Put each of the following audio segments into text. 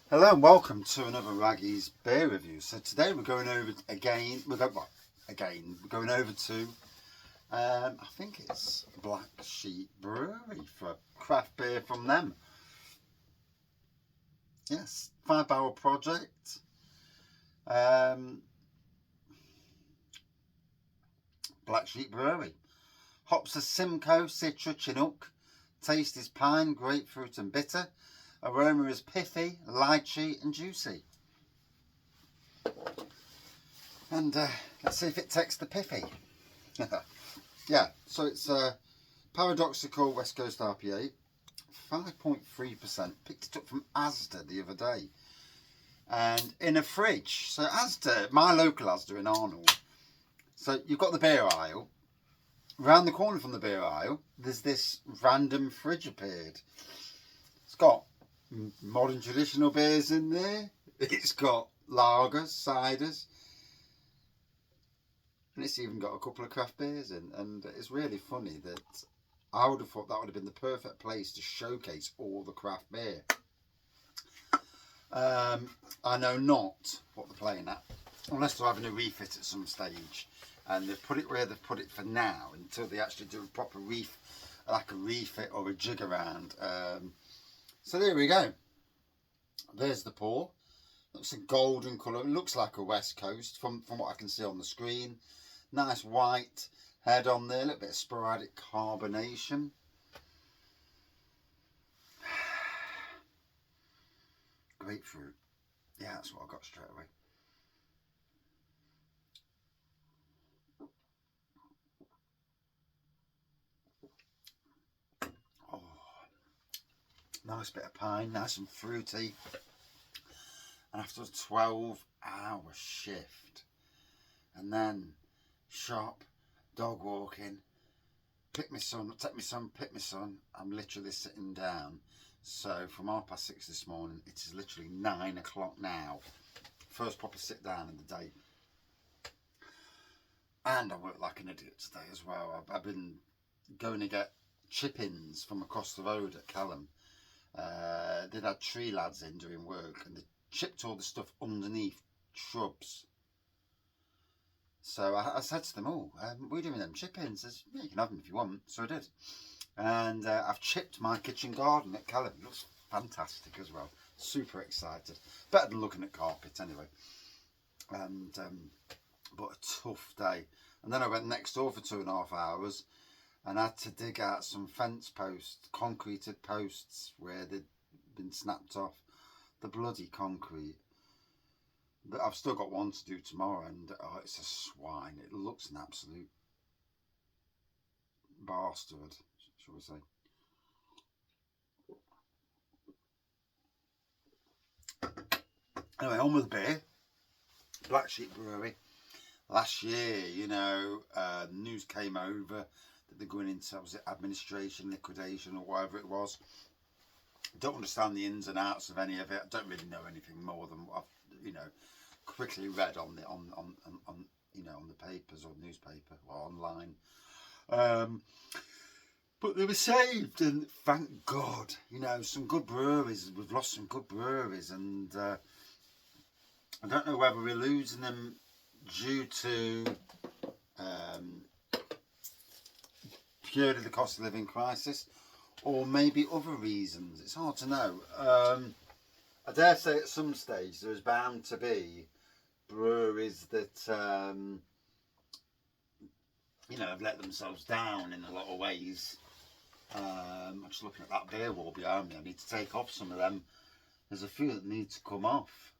Hello and welcome to another Raggy's beer review. So today we're going over again. We're going over to I think it's Black Sheep Brewery for craft beer from them. Yes, 5-barrel project. Black Sheep Brewery. Hops are Simcoe, Citra, Chinook. Taste is pine, grapefruit, and bitter. Aroma is pithy, lychee, and juicy. And let's see if it takes the pithy. Yeah, so it's Paradoxical West Coast IPA, 5.3%. Picked it up from Asda the other day. And in a fridge. So Asda, my local Asda in Arnold. So you've got the beer aisle. Round the corner from the beer aisle, there's this random fridge appeared. It's got modern traditional beers in there. It's got lagers, ciders. And it's even got a couple of craft beers in. And it's really funny that I would have thought that would have been the perfect place to showcase all the craft beer. I know not what they're playing at, unless they're having a refit at some stage. And they've put it where they've put it for now until they actually do a proper like a refit or a jig around. So there we go. There's the pour. Looks a golden colour. It looks like a West Coast from what I can see on the screen. Nice white head on there. A little bit of sporadic carbonation. Grapefruit. Yeah, that's what I got straight away. Oh, nice bit of pine, nice and fruity. And after a 12-hour shift, and then shop, dog walking, pick my son, take my son, pick my son, I'm literally sitting down. So from 6:30 this morning, it is literally 9 o'clock now. First proper sit down in the day. And I work like an idiot today as well. I've been going to get chip-ins from across the road at Callum. They'd had tree lads in doing work and they chipped all the stuff underneath shrubs. So I said to them, we're doing them chip-ins. Says, yeah, you can have them if you want. So I did. And I've chipped my kitchen garden at Callum. It looks fantastic as well. Super excited. Better than looking at carpet anyway. And but a tough day. And then I went next door for 2.5 hours and I had to dig out some fence posts, concreted posts where they'd been snapped off. The bloody concrete. But I've still got one to do tomorrow, and it's a swine. It looks an absolute bastard, shall we say. Anyway, on with the beer. Black Sheep Brewery. Last year, news came over that they're going into, was it administration, liquidation, or whatever it was. Don't understand the ins and outs of any of it. I don't really know anything more than what I've, quickly read on the papers or newspaper or online. But they were saved, and thank God. Some good breweries. We've lost some good breweries, and I don't know whether we're losing them due to purely the cost of living crisis, or maybe other reasons. It's hard to know. I dare say at some stage there's bound to be breweries that have let themselves down in a lot of ways. I'm just looking at that beer wall behind me. I need to take off some of them. There's a few that need to come off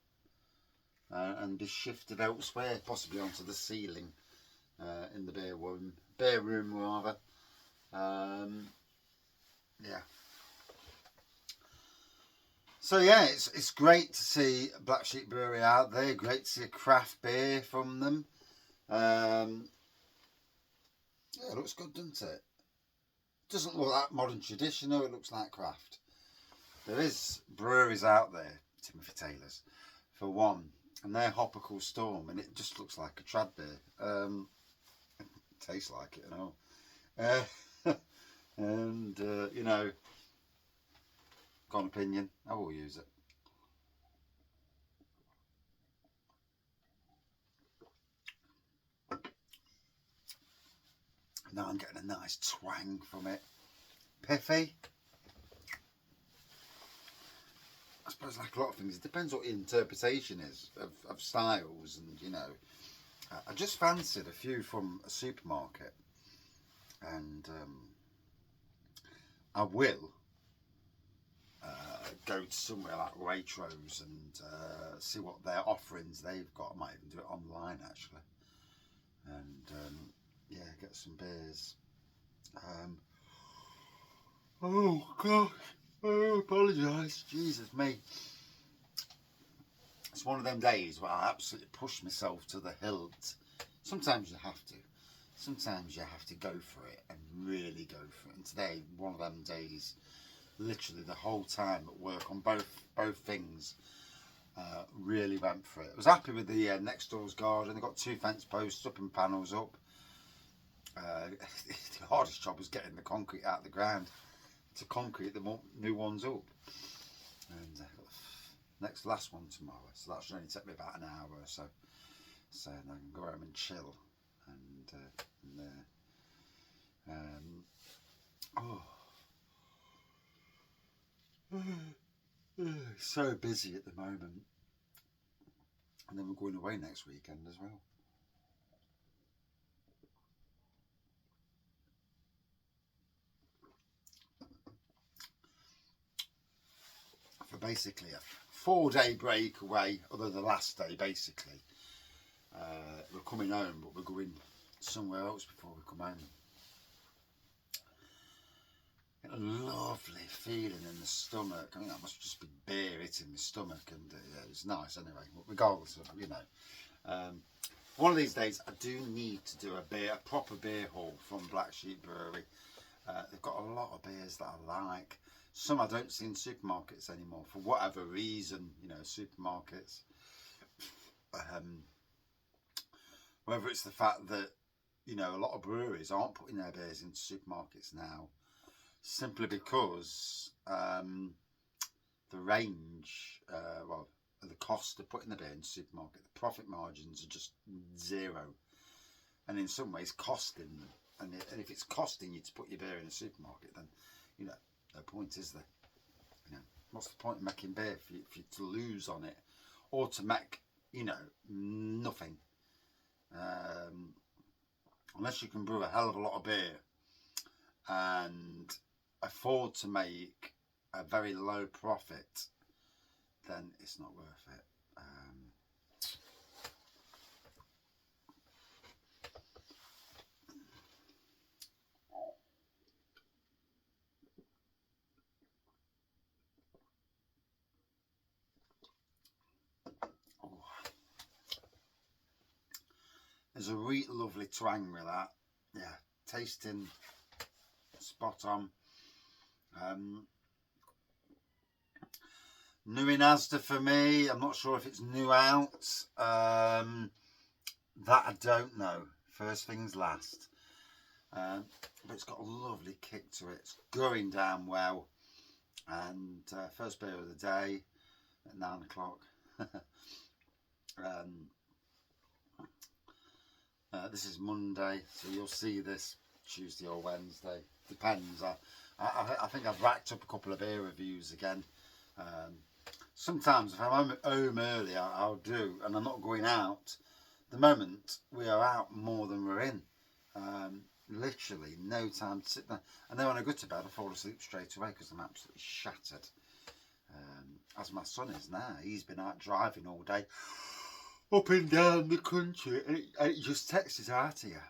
and be shifted elsewhere, possibly onto the ceiling in the beer room rather. Yeah. So yeah, it's great to see Black Sheep Brewery out there. Great to see a craft beer from them. Yeah, it looks good, doesn't it? Doesn't look like modern traditional. It looks like craft. There is breweries out there, Timothy Taylor's, for one, and they're Hopical Storm, and it just looks like a trad beer. It tastes like it and all. And got an opinion. I will use it. Now I'm getting a nice twang from it. Piffy. I suppose like a lot of things, it depends what your interpretation is of styles, and you know, I just fancied a few from a supermarket, and I will go to somewhere like Waitrose and see what their offerings they've got. I might even do it online actually, and yeah, get some beers. Oh gosh, I apologise. Jesus me. It's one of them days where I absolutely push myself to the hilt. Sometimes you have to. Sometimes you have to go for it and really go for it. And today, one of them days, literally the whole time at work on both things, really went for it. I was happy with the next door's garden. They got 2 fence posts up and panels up. The hardest job was getting the concrete out of the ground to concrete the new ones up. And last one tomorrow, so that should only take me about an hour or so. So then I can go home and chill. So busy at the moment, and then we're going away next weekend as well. For basically a 4-day break away, other than the last day basically. We're coming home, but we're going somewhere else before we come home. A lovely feeling in the stomach. I mean, that must just be beer hitting my stomach, and yeah, it was nice anyway. Regardless of, you know, one of these days I do need to do a proper beer haul from Black Sheep Brewery. They've got a lot of beers that I like. Some I don't see in supermarkets anymore for whatever reason. You know, supermarkets. Whether it's the fact that, you know, a lot of breweries aren't putting their beers into supermarkets now, simply because the range, well, the cost of putting the beer in the supermarket, the profit margins are just zero, and in some ways costing them. And if it's costing you to put your beer in a supermarket, then, you know, no point, is there? You know, what's the point of making beer for you to lose on it, or to make, you know, nothing? Unless you can brew a hell of a lot of beer and afford to make a very low profit, then it's not worth it. There's a really lovely twang with that. Yeah, tasting spot on. New in Asda for me. I'm not sure if it's new out. That I don't know. First things last. But it's got a lovely kick to it. It's going down well. And first beer of the day at 9 o'clock. This is Monday, so you'll see this Tuesday or Wednesday. Depends. I think I've racked up a couple of beer reviews again. Sometimes if I'm home early, I'll do, and I'm not going out. The moment we are out more than we're in. Literally no time to sit there. And then when I go to bed, I fall asleep straight away because I'm absolutely shattered. As my son is now. He's been out driving all day, up and down the country, and it just takes it out of you.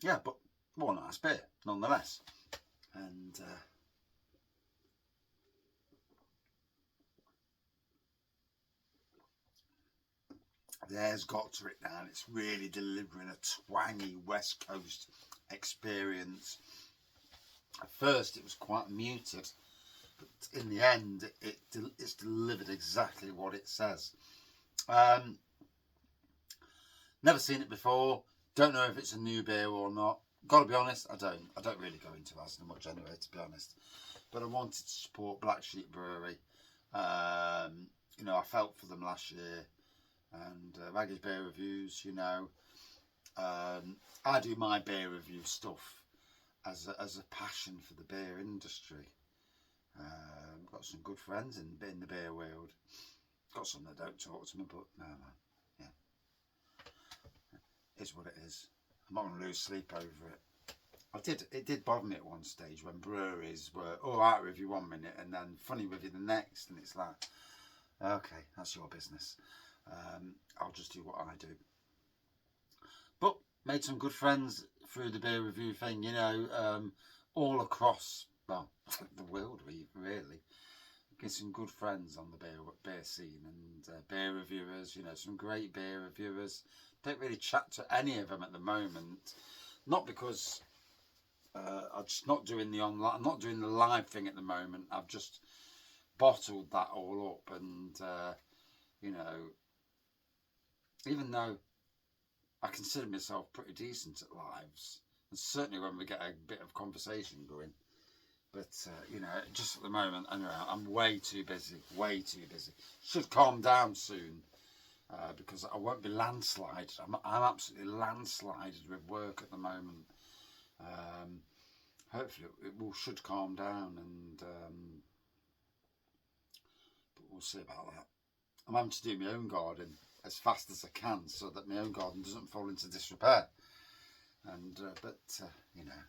Yeah, but one nice beer nonetheless. And the air's got to it now, and it's really delivering a twangy West Coast experience. At first it was quite muted, but in the end it's delivered exactly what it says. Never seen it before, don't know if it's a new beer or not. Gotta be honest, I don't really go into Asda much anyway, to be honest, but I wanted to support Black Sheep Brewery. You know, I felt for them last year, and Maggie's Beer Reviews, you know, I do my beer review stuff as a passion for the beer industry. Got some good friends in the beer world. Got some that don't talk to me, but no, man. Yeah, it's what it is. I'm not going to lose sleep over it. It did bother me at one stage when breweries were alright with you 1 minute and then funny with you the next, and it's like, okay, that's your business. I'll just do what I do. But made some good friends through the beer review thing, you know, all across, well, the world, really. Get some good friends on the beer scene and beer reviewers, you know, some great beer reviewers. Don't really chat to any of them at the moment, not because I'm just not doing the online, I'm not doing the live thing at the moment. I've just bottled that all up, and you know, even though I consider myself pretty decent at lives, and certainly when we get a bit of conversation going. But, you know, just at the moment, anyway, I'm way too busy. Should calm down soon, because I won't be landslided. I'm absolutely landslided with work at the moment. Hopefully should calm down, and but we'll see about that. I'm having to do my own garden as fast as I can so that my own garden doesn't fall into disrepair. And, you know,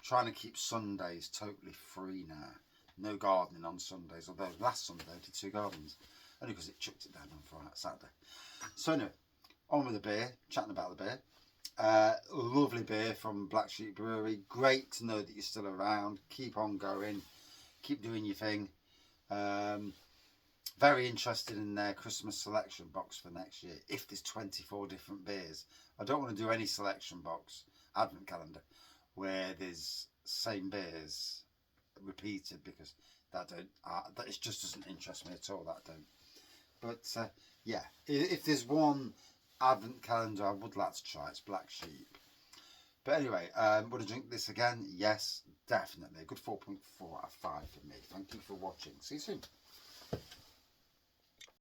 trying to keep Sundays totally free now. No gardening on Sundays, although last Sunday I did 2 gardens, only because it chucked it down on Friday, Saturday. So anyway, on with the beer, chatting about the beer. Lovely beer from Black Sheep Brewery. Great to know that you're still around. Keep on going, keep doing your thing. Very interested in their Christmas selection box for next year. If there's 24 different beers, I don't want to do any selection box advent calendar where there's same beers repeated, because that it just doesn't interest me at all. That don't. But yeah, if there's one advent calendar I would like to try, it's Black Sheep. But anyway, would I drink this again? Yes, definitely. A good 4.4 out of 5 for me. Thank you for watching. See you soon.